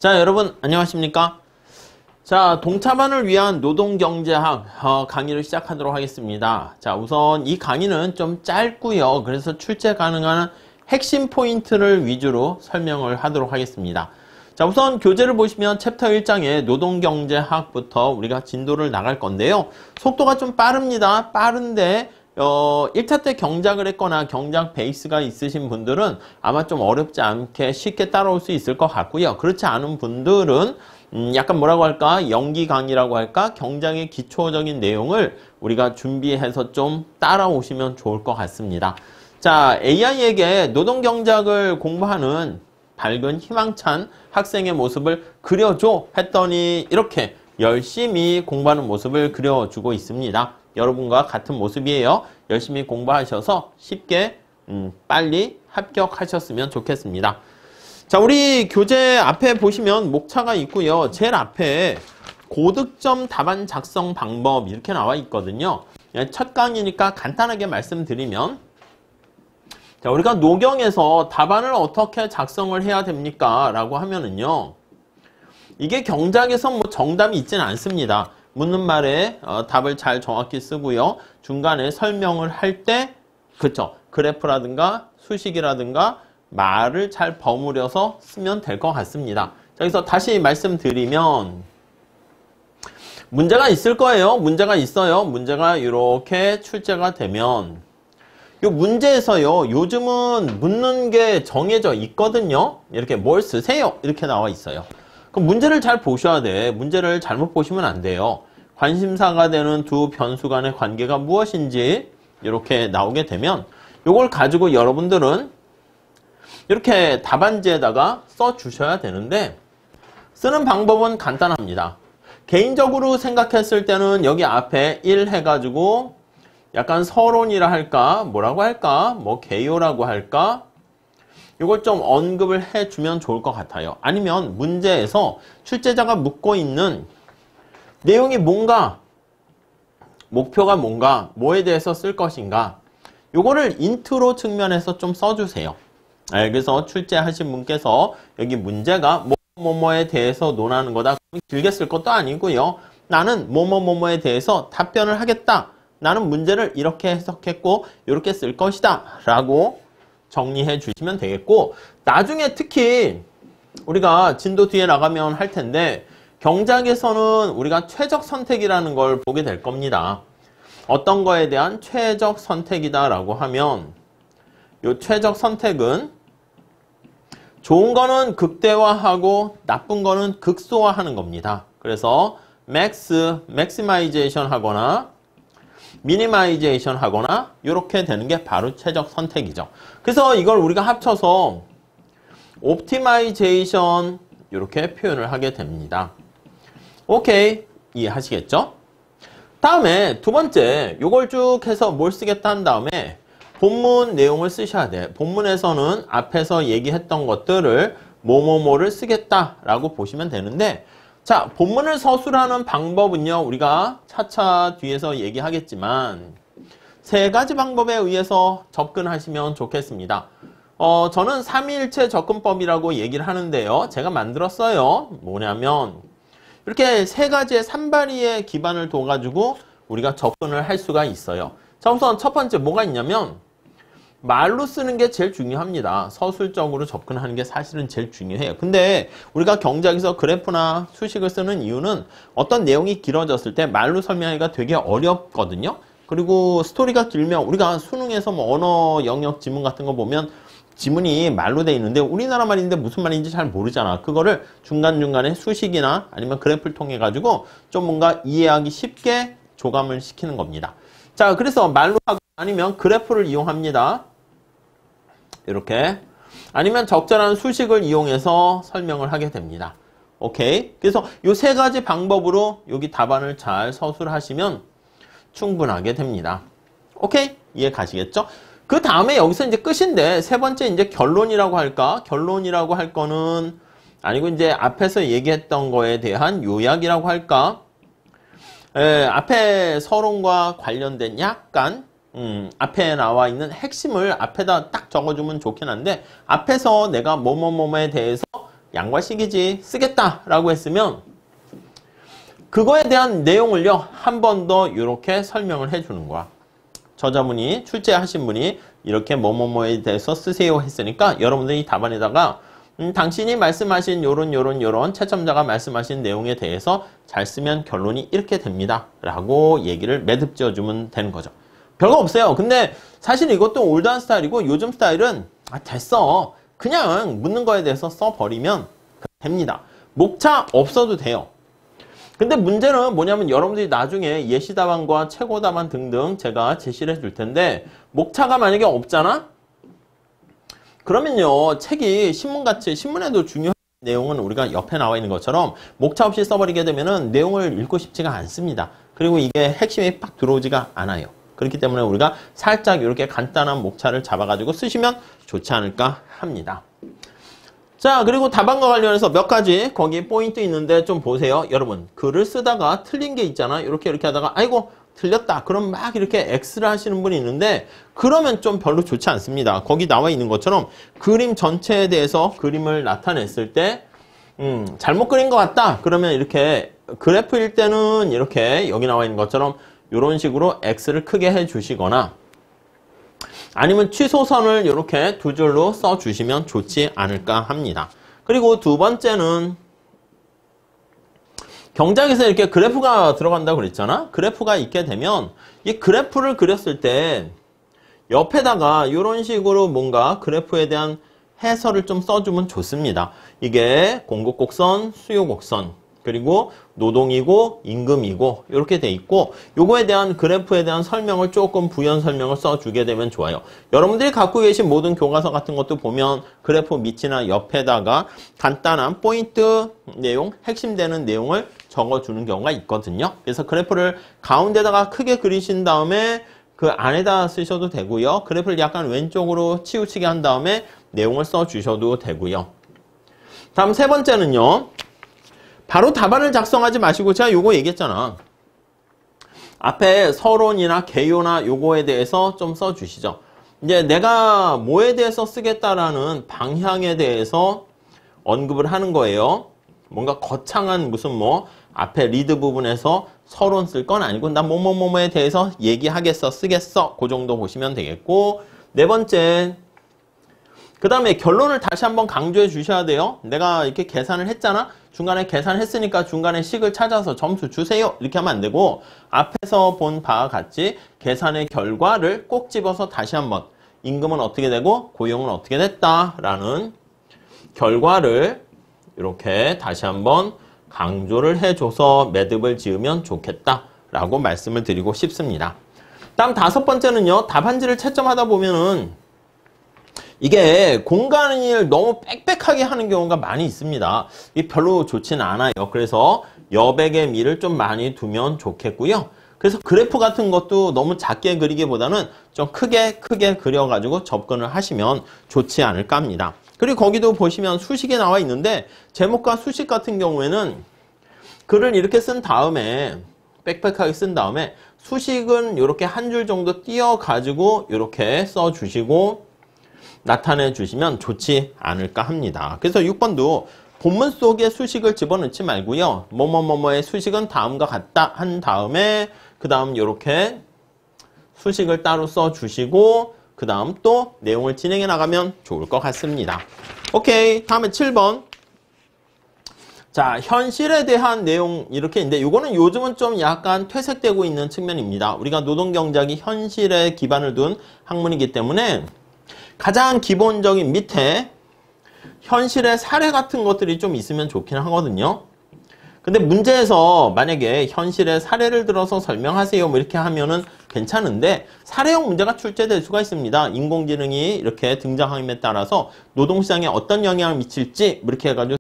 자, 여러분 안녕하십니까? 자, 동차반을 위한 노동경제학 강의를 시작하도록 하겠습니다. 자, 우선 이 강의는 좀 짧고요. 그래서 출제 가능한 핵심 포인트를 위주로 설명을 하도록 하겠습니다. 자, 우선 교재를 보시면 챕터 1장의 노동경제학부터 우리가 진도를 나갈 건데요. 속도가 좀 빠릅니다. 빠른데 1차 때 경작을 했거나 경작 베이스가 있으신 분들은 아마 좀 어렵지 않게 쉽게 따라올 수 있을 것 같고요. 그렇지 않은 분들은 약간 뭐라고 할까? 연기 강의라고 할까? 경작의 기초적인 내용을 우리가 준비해서 좀 따라오시면 좋을 것 같습니다. 자, AI에게 노동경작을 공부하는 밝은 희망찬 학생의 모습을 그려줘 했더니 이렇게 열심히 공부하는 모습을 그려주고 있습니다. 여러분과 같은 모습이에요. 열심히 공부하셔서 쉽게 빨리 합격하셨으면 좋겠습니다. 자, 우리 교재 앞에 보시면 목차가 있고요. 제일 앞에 고득점 답안 작성 방법 이렇게 나와 있거든요. 첫 강의니까 간단하게 말씀드리면, 자, 우리가 노경에서 답안을 어떻게 작성을 해야 됩니까? 라고 하면은요, 이게 경작에서 뭐 정답이 있지는 않습니다. 묻는 말에 답을 잘 정확히 쓰고요. 중간에 설명을 할 때, 그쵸, 그래프라든가 수식이라든가 말을 잘 버무려서 쓰면 될 것 같습니다. 자, 그래서 다시 말씀드리면 문제가 있을 거예요. 문제가 있어요. 문제가 이렇게 출제가 되면 이 문제에서요, 요즘은 묻는 게 정해져 있거든요. 이렇게 뭘 쓰세요? 이렇게 나와 있어요. 그럼 문제를 잘 보셔야 돼. 문제를 잘못 보시면 안 돼요. 관심사가 되는 두 변수 간의 관계가 무엇인지 이렇게 나오게 되면 이걸 가지고 여러분들은 이렇게 답안지에다가 써 주셔야 되는데, 쓰는 방법은 간단합니다. 개인적으로 생각했을 때는 여기 앞에 1 해가지고 약간 서론이라 할까, 뭐라고 할까, 뭐 개요라고 할까, 이걸 좀 언급을 해주면 좋을 것 같아요. 아니면 문제에서 출제자가 묻고 있는 내용이 뭔가, 목표가 뭔가, 뭐에 대해서 쓸 것인가, 요거를 인트로 측면에서 좀 써주세요. 그래서 출제하신 분께서 여기 문제가 뭐뭐뭐에 대해서 논하는 거다. 길게 쓸 것도 아니고요. 나는 뭐뭐뭐뭐에 대해서 답변을 하겠다. 나는 문제를 이렇게 해석했고 이렇게 쓸 것이다. 라고 정리해 주시면 되겠고, 나중에 특히 우리가 진도 뒤에 나가면 할 텐데 경작에서는 우리가 최적 선택이라는 걸 보게 될 겁니다. 어떤 거에 대한 최적 선택이다 라고 하면 이 최적 선택은 좋은 거는 극대화하고 나쁜 거는 극소화하는 겁니다. 그래서 맥시마이제이션 하거나 미니마이제이션 하거나 이렇게 되는 게 바로 최적 선택이죠. 그래서 이걸 우리가 합쳐서 옵티마이제이션 이렇게 표현을 하게 됩니다. 오케이, 이해하시겠죠? 다음에 두 번째, 요걸 쭉 해서 뭘 쓰겠다 한 다음에 본문 내용을 쓰셔야 돼. 본문에서는 앞에서 얘기했던 것들을 뭐뭐뭐를 쓰겠다라고 보시면 되는데, 자, 본문을 서술하는 방법은요, 우리가 차차 뒤에서 얘기하겠지만 세 가지 방법에 의해서 접근하시면 좋겠습니다. 저는 삼위일체 접근법이라고 얘기를 하는데요. 제가 만들었어요. 뭐냐면 이렇게 세 가지의 산발이에 기반을 둬가지고 우리가 접근을 할 수가 있어요. 자, 우선 첫 번째 뭐가 있냐면 말로 쓰는 게 제일 중요합니다. 서술적으로 접근하는 게 사실은 제일 중요해요. 근데 우리가 경작에서 그래프나 수식을 쓰는 이유는 어떤 내용이 길어졌을 때 말로 설명하기가 되게 어렵거든요. 그리고 스토리가 길면 우리가 수능에서 뭐 언어 영역 지문 같은 거 보면 지문이 말로 돼 있는데 우리나라 말인데 무슨 말인지 잘 모르잖아. 그거를 중간중간에 수식이나 아니면 그래프를 통해 가지고 좀 뭔가 이해하기 쉽게 조감을 시키는 겁니다. 자, 그래서 말로 하고 아니면 그래프를 이용합니다. 이렇게. 아니면 적절한 수식을 이용해서 설명을 하게 됩니다. 오케이. 그래서 이 세 가지 방법으로 여기 답안을 잘 서술하시면 충분하게 됩니다. 오케이. 이해 가시겠죠? 그 다음에 여기서 이제 끝인데 세 번째 이제 결론이라고 할까? 결론이라고 할 거는 아니고 이제 앞에서 얘기했던 거에 대한 요약이라고 할까? 앞에 서론과 관련된 약간 앞에 나와 있는 핵심을 앞에다 딱 적어주면 좋긴 한데 앞에서 내가 뭐뭐뭐뭐에 대해서 양과식이지 쓰겠다라고 했으면 그거에 대한 내용을요 한 번 더 이렇게 설명을 해주는 거야. 저자분이 출제하신 분이 이렇게 뭐뭐뭐에 대해서 쓰세요 했으니까 여러분들이 답안에다가 당신이 말씀하신 요런 채점자가 말씀하신 내용에 대해서 잘 쓰면 결론이 이렇게 됩니다 라고 얘기를 매듭 지어주면 되는 거죠. 별거 없어요. 근데 사실 이것도 올드한 스타일이고 요즘 스타일은 됐어 그냥 묻는 거에 대해서 써버리면 됩니다. 목차 없어도 돼요. 근데 문제는 뭐냐면 여러분들이 나중에 예시답안과 최고답안 등등 제가 제시를 해줄 텐데 목차가 만약에 없잖아? 그러면요 책이 신문같이 신문에도 중요한 내용은 우리가 옆에 나와 있는 것처럼 목차 없이 써버리게 되면은 내용을 읽고 싶지가 않습니다. 그리고 이게 핵심이 빡 들어오지가 않아요. 그렇기 때문에 우리가 살짝 이렇게 간단한 목차를 잡아가지고 쓰시면 좋지 않을까 합니다. 자, 그리고 답안과 관련해서 몇 가지 거기 포인트 있는데 좀 보세요. 여러분, 글을 쓰다가 틀린 게 있잖아. 이렇게 하다가 아이고 틀렸다. 그럼 막 이렇게 X를 하시는 분이 있는데 그러면 좀 별로 좋지 않습니다. 거기 나와 있는 것처럼 그림 전체에 대해서 그림을 나타냈을 때 잘못 그린 것 같다. 그러면 이렇게 그래프일 때는 이렇게 여기 나와 있는 것처럼 이런 식으로 X를 크게 해주시거나 아니면 취소선을 이렇게 두 줄로 써주시면 좋지 않을까 합니다. 그리고 두 번째는 경작에서 이렇게 그래프가 들어간다고 그랬잖아? 그래프가 있게 되면 이 그래프를 그렸을 때 옆에다가 이런 식으로 뭔가 그래프에 대한 해설을 좀 써주면 좋습니다. 이게 공급곡선, 수요곡선, 그리고 노동이고 임금이고 이렇게 돼 있고 요거에 대한 그래프에 대한 설명을 조금 부연 설명을 써주게 되면 좋아요. 여러분들이 갖고 계신 모든 교과서 같은 것도 보면 그래프 밑이나 옆에다가 간단한 포인트 내용, 핵심되는 내용을 적어주는 경우가 있거든요. 그래서 그래프를 가운데다가 크게 그리신 다음에 그 안에다 쓰셔도 되고요. 그래프를 약간 왼쪽으로 치우치게 한 다음에 내용을 써주셔도 되고요. 다음 세 번째는요. 바로 답안을 작성하지 마시고 제가 요거 얘기했잖아. 앞에 서론이나 개요나 요거에 대해서 좀 써주시죠. 이제 내가 뭐에 대해서 쓰겠다라는 방향에 대해서 언급을 하는 거예요. 뭔가 거창한 무슨 뭐 앞에 리드 부분에서 서론 쓸 건 아니고 나 뭐뭐뭐뭐에 대해서 얘기하겠어 쓰겠어 그 정도 보시면 되겠고 네 번째 그 다음에 결론을 다시 한번 강조해 주셔야 돼요. 내가 이렇게 계산을 했잖아. 중간에 계산했으니까 중간에 식을 찾아서 점수 주세요. 이렇게 하면 안 되고 앞에서 본 바와 같이 계산의 결과를 꼭 집어서 다시 한번 임금은 어떻게 되고 고용은 어떻게 됐다라는 결과를 이렇게 다시 한번 강조를 해줘서 매듭을 지으면 좋겠다라고 말씀을 드리고 싶습니다. 다음 다섯 번째는요. 답안지를 채점하다 보면은 이게 공간을 너무 빽빽하게 하는 경우가 많이 있습니다. 이게 별로 좋지는 않아요. 그래서 여백의 미를 좀 많이 두면 좋겠고요. 그래서 그래프 같은 것도 너무 작게 그리기보다는 좀 크게 그려가지고 접근을 하시면 좋지 않을까 합니다. 그리고 거기도 보시면 수식이 나와 있는데 제목과 수식 같은 경우에는 글을 이렇게 쓴 다음에 빽빽하게 쓴 다음에 수식은 이렇게 한 줄 정도 띄어가지고 이렇게 써주시고 나타내 주시면 좋지 않을까 합니다. 그래서 6번도 본문 속에 수식을 집어넣지 말고요. 뭐뭐뭐뭐의 수식은 다음과 같다 한 다음에 그 다음 이렇게 수식을 따로 써주시고 그 다음 또 내용을 진행해 나가면 좋을 것 같습니다. 오케이. 다음에 7번. 자, 현실에 대한 내용 이렇게 있는데 이거는 요즘은 좀 약간 퇴색되고 있는 측면입니다. 우리가 노동경제학이 현실에 기반을 둔 학문이기 때문에 가장 기본적인 밑에 현실의 사례 같은 것들이 좀 있으면 좋긴 하거든요. 근데 문제에서 만약에 현실의 사례를 들어서 설명하세요 뭐 이렇게 하면은 괜찮은데 사례형 문제가 출제될 수가 있습니다. 인공지능이 이렇게 등장함에 따라서 노동시장에 어떤 영향을 미칠지 뭐 이렇게 해가지고